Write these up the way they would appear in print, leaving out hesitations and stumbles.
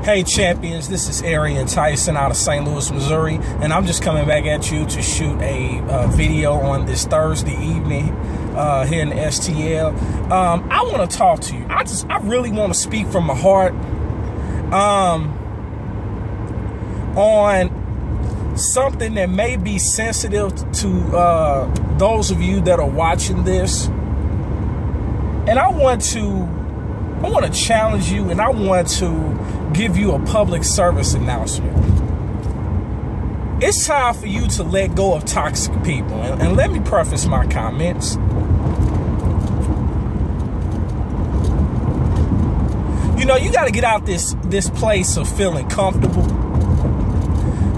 Hey champions, this is Arian Tyson out of St. Louis, Missouri, and I'm just coming back at you to shoot a video on this Thursday evening here in the STL. I want to talk to you. I really want to speak from my heart on something that may be sensitive to those of you that are watching this, and I want to challenge you, and I want to give you a public service announcement. It's time for you to let go of toxic people. And let me preface my comments. You know, you got to get out this place of feeling comfortable.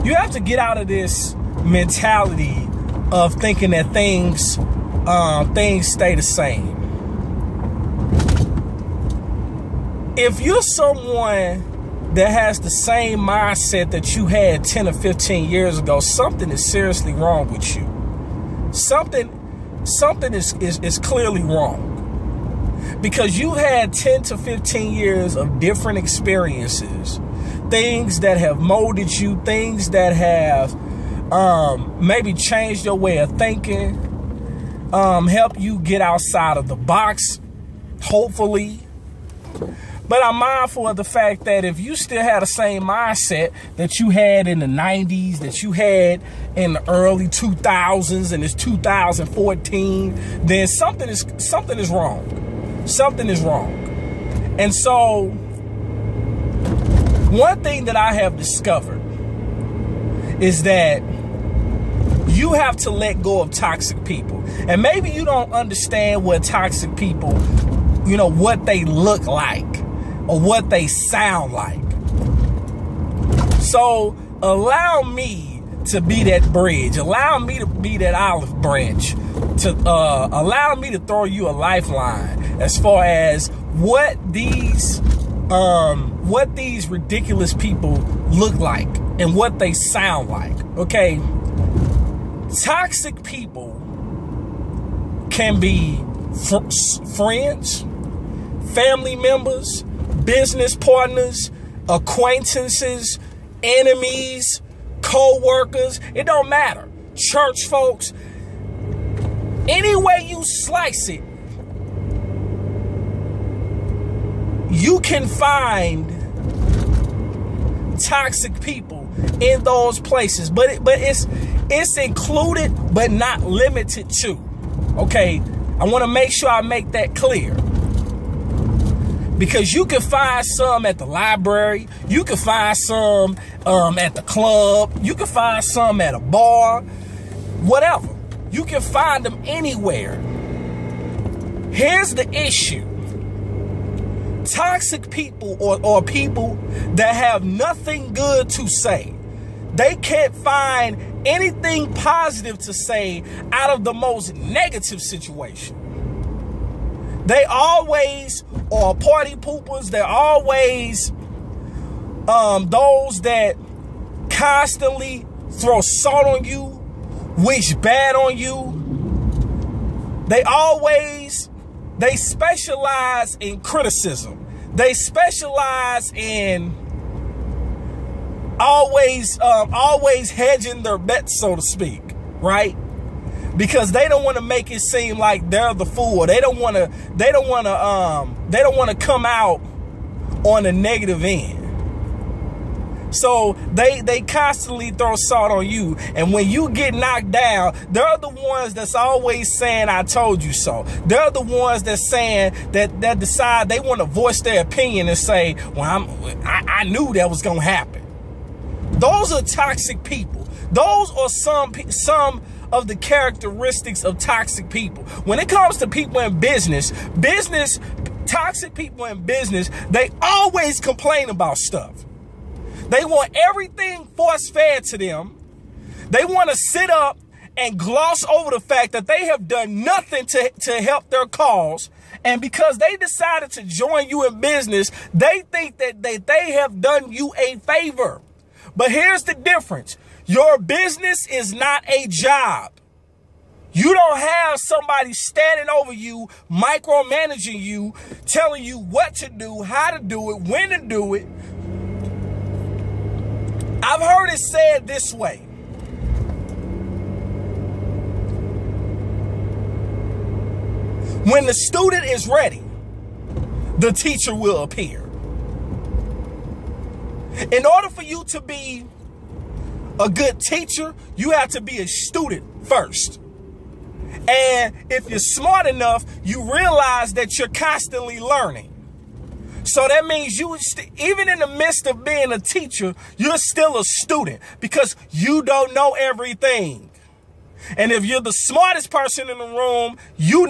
You have to get out of this mentality of thinking that things stay the same. If you're someone that has the same mindset that you had 10 or 15 years ago, something is seriously wrong with you. Something is clearly wrong. Because you had 10 to 15 years of different experiences, things that have molded you, things that have maybe changed your way of thinking, help you get outside of the box, hopefully. But I'm mindful of the fact that if you still had the same mindset that you had in the 90s, that you had in the early 2000s, and it's 2014, then something is wrong. Something is wrong. And so, one thing that I have discovered is that you have to let go of toxic people. And maybe you don't understand what toxic people, what they look like, or what they sound like. So allow me to be that bridge. Allow me to be that olive branch. To allow me to throw you a lifeline as far as what these ridiculous people look like and what they sound like. Okay, toxic people can be friends, family members, business partners, acquaintances, enemies, co-workers. It don't matter. Church folks. Any way you slice it, you can find toxic people in those places. But it's included but not limited to. Okay, I want to make sure I make that clear. Because you can find some at the library, you can find some at the club, you can find some at a bar, whatever. You can find them anywhere. Here's the issue. Toxic people or people that have nothing good to say. They can't find anything positive to say out of the most negative situation. They always are party poopers. They're always those that constantly throw salt on you, wish bad on you. They specialize in criticism. They specialize in always hedging their bets, so to speak, right? Because they don't want to make it seem like they're the fool. They don't want to come out on the negative end. So they constantly throw salt on you. And when you get knocked down, they're the ones that's always saying, I told you so. They're the ones that's saying that decide they want to voice their opinion and say, well, I knew that was going to happen. Those are toxic people. Those are some of the characteristics of toxic people. When it comes to people in business, toxic people in business, they always complain about stuff. They want everything force-fed to them. They want to sit up and gloss over the fact that they have done nothing to help their cause. And because they decided to join you in business, they think that they have done you a favor. But here's the difference. Your business is not a job. You don't have somebody standing over you, micromanaging you, telling you what to do, how to do it, when to do it. I've heard it said this way. When the student is ready, the teacher will appear. In order for you to be a good teacher, you have to be a student first. And if you're smart enough, you realize that you're constantly learning. So that means you, even in the midst of being a teacher, you're still a student because you don't know everything. And if you're the smartest person in the room, you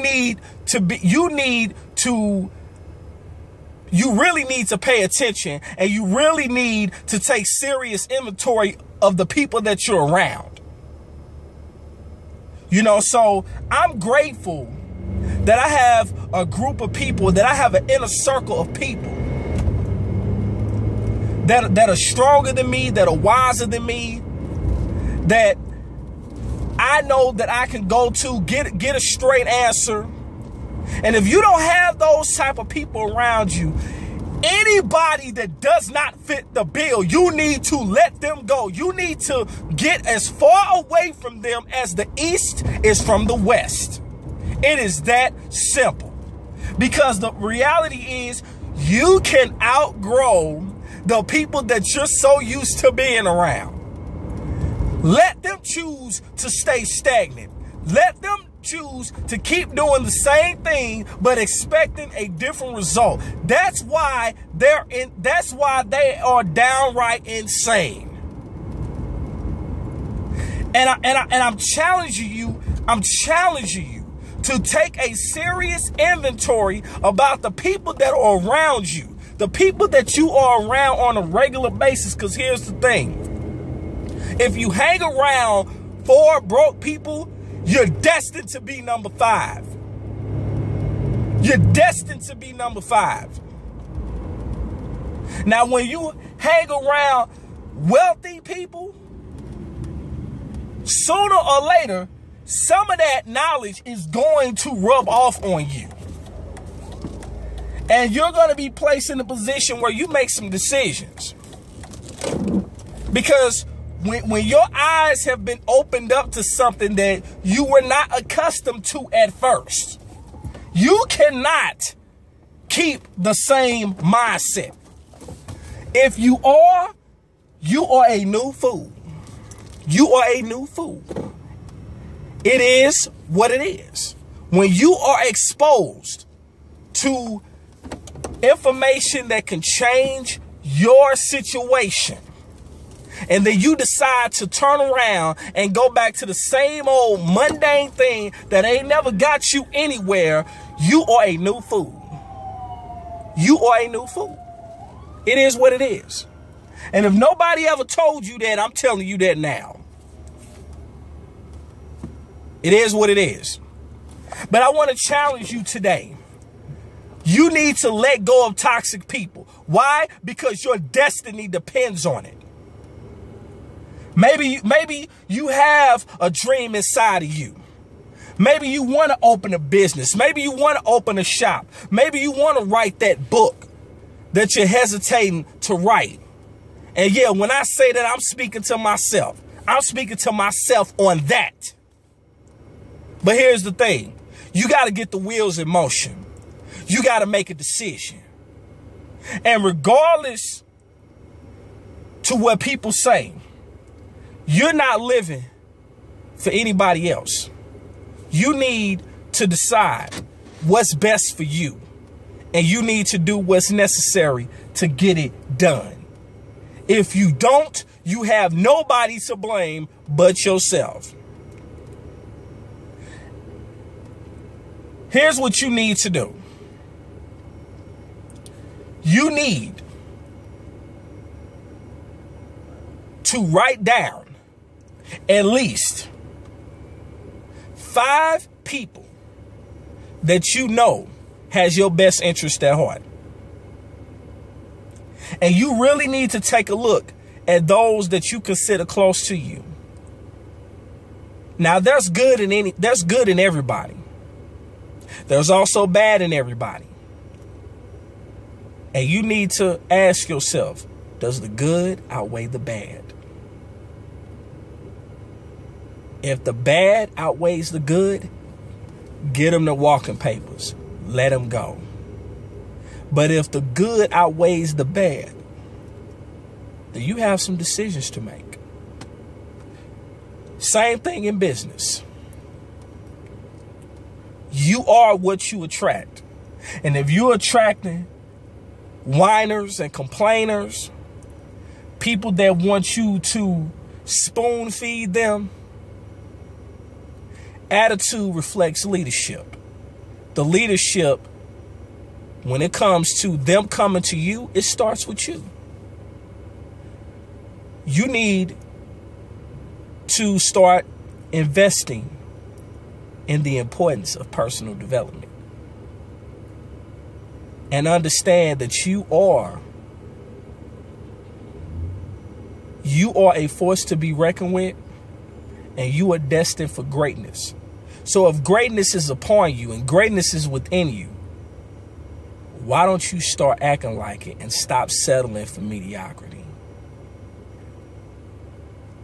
really need to pay attention, and you really need to take serious inventory of the people that you're around. You know, so I'm grateful that I have a group of people, that I have an inner circle of people that are stronger than me, that are wiser than me, that I know that I can go to get a straight answer. And if you don't have those type of people around you, anybody that does not fit the bill, you need to let them go. You need to get as far away from them as the East is from the West. It is that simple. Because the reality is, you can outgrow the people that you're so used to being around. Let them choose to stay stagnant. Let them choose to keep doing the same thing but expecting a different result. That's why they are downright insane. And I'm challenging you to take a serious inventory about the people that are around you, the people that you are around on a regular basis. Because here's the thing. If you hang around 4 broke people, you're destined to be number 5. You're destined to be number 5. Now, when you hang around wealthy people, sooner or later, some of that knowledge is going to rub off on you. And you're going to be placed in a position where you make some decisions. Because when your eyes have been opened up to something that you were not accustomed to at first, you cannot keep the same mindset. If you are a new fool. You are a new fool. It is what it is. When you are exposed to information that can change your situation, and then you decide to turn around and go back to the same old mundane thing that ain't never got you anywhere, you are a new fool. You are a new fool. It is what it is. And if nobody ever told you that, I'm telling you that now. It is what it is. But I want to challenge you today. You need to let go of toxic people. Why? Because your destiny depends on it. Maybe you have a dream inside of you. Maybe you want to open a business. Maybe you want to open a shop. Maybe you want to write that book that you're hesitating to write. And yeah, when I say that, I'm speaking to myself. I'm speaking to myself on that. But here's the thing. You got to get the wheels in motion. You got to make a decision. And regardless to what people say, you're not living for anybody else. You need to decide what's best for you. And you need to do what's necessary to get it done. If you don't, you have nobody to blame but yourself. Here's what you need to do. You need to write down at least 5 people that you know has your best interest at heart. And you really need to take a look at those that you consider close to you. Now, there's good in everybody. There's also bad in everybody. And you need to ask yourself, does the good outweigh the bad? If the bad outweighs the good, get them the walking papers. Let them go. But if the good outweighs the bad, then you have some decisions to make. Same thing in business. You are what you attract. And if you're attracting whiners and complainers, people that want you to spoon feed them, attitude reflects leadership. The leadership, when it comes to them coming to you, it starts with you. You need to start investing in the importance of personal development. And understand that you are a force to be reckoned with, and you are destined for greatness. So if greatness is upon you and greatness is within you, why don't you start acting like it and stop settling for mediocrity?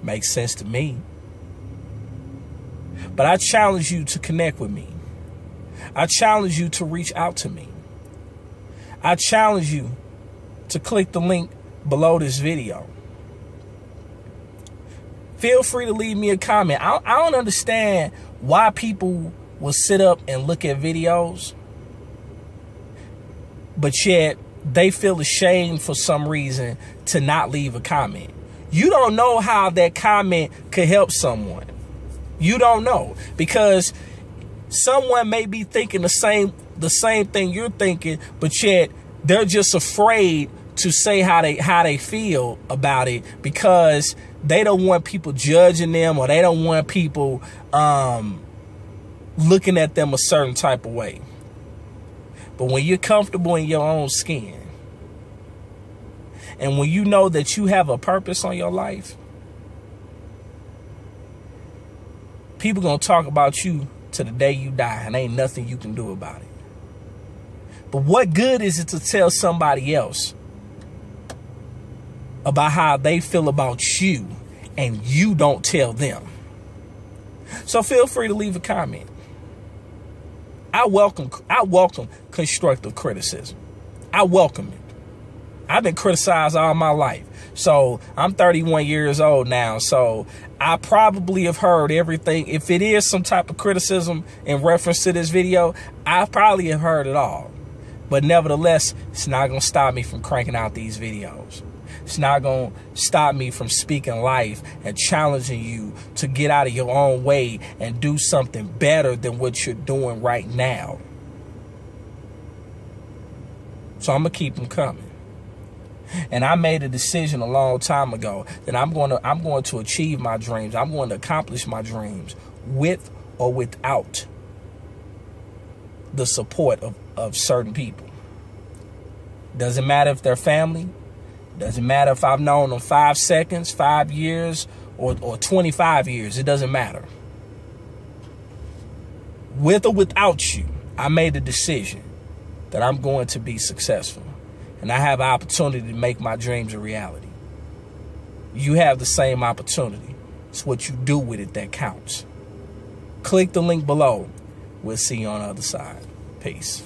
Makes sense to me. But I challenge you to connect with me. I challenge you to reach out to me. I challenge you to click the link below this video. Feel free to leave me a comment. I don't understand why people will sit up and look at videos, but yet they feel ashamed for some reason to not leave a comment. You don't know how that comment could help someone. You don't know, because someone may be thinking the same thing you're thinking, but yet they're just afraid to say how they feel about it, because they don't want people judging them, or they don't want people looking at them a certain type of way. But when you're comfortable in your own skin, and when you know that you have a purpose on your life, people gonna talk about you to the day you die, and ain't nothing you can do about it. But what good is it to tell somebody else about how they feel about you and you don't tell them? So feel free to leave a comment. I welcome constructive criticism. I welcome it. I've been criticized all my life. So I'm 31 years old now. So I probably have heard everything. If it is some type of criticism in reference to this video, I probably have heard it all. But nevertheless, it's not going to stop me from cranking out these videos. It's not going to stop me from speaking life and challenging you to get out of your own way and do something better than what you're doing right now. So I'm going to keep them coming. And I made a decision a long time ago that I'm going to achieve my dreams. I'm going to accomplish my dreams with or without the support of certain people. Doesn't matter if they're family. Doesn't matter if I've known them 5 seconds, 5 years, or 25 years. It doesn't matter. With or without you, I made a decision that I'm going to be successful. And I have an opportunity to make my dreams a reality. You have the same opportunity. It's what you do with it that counts. Click the link below. We'll see you on the other side. Peace.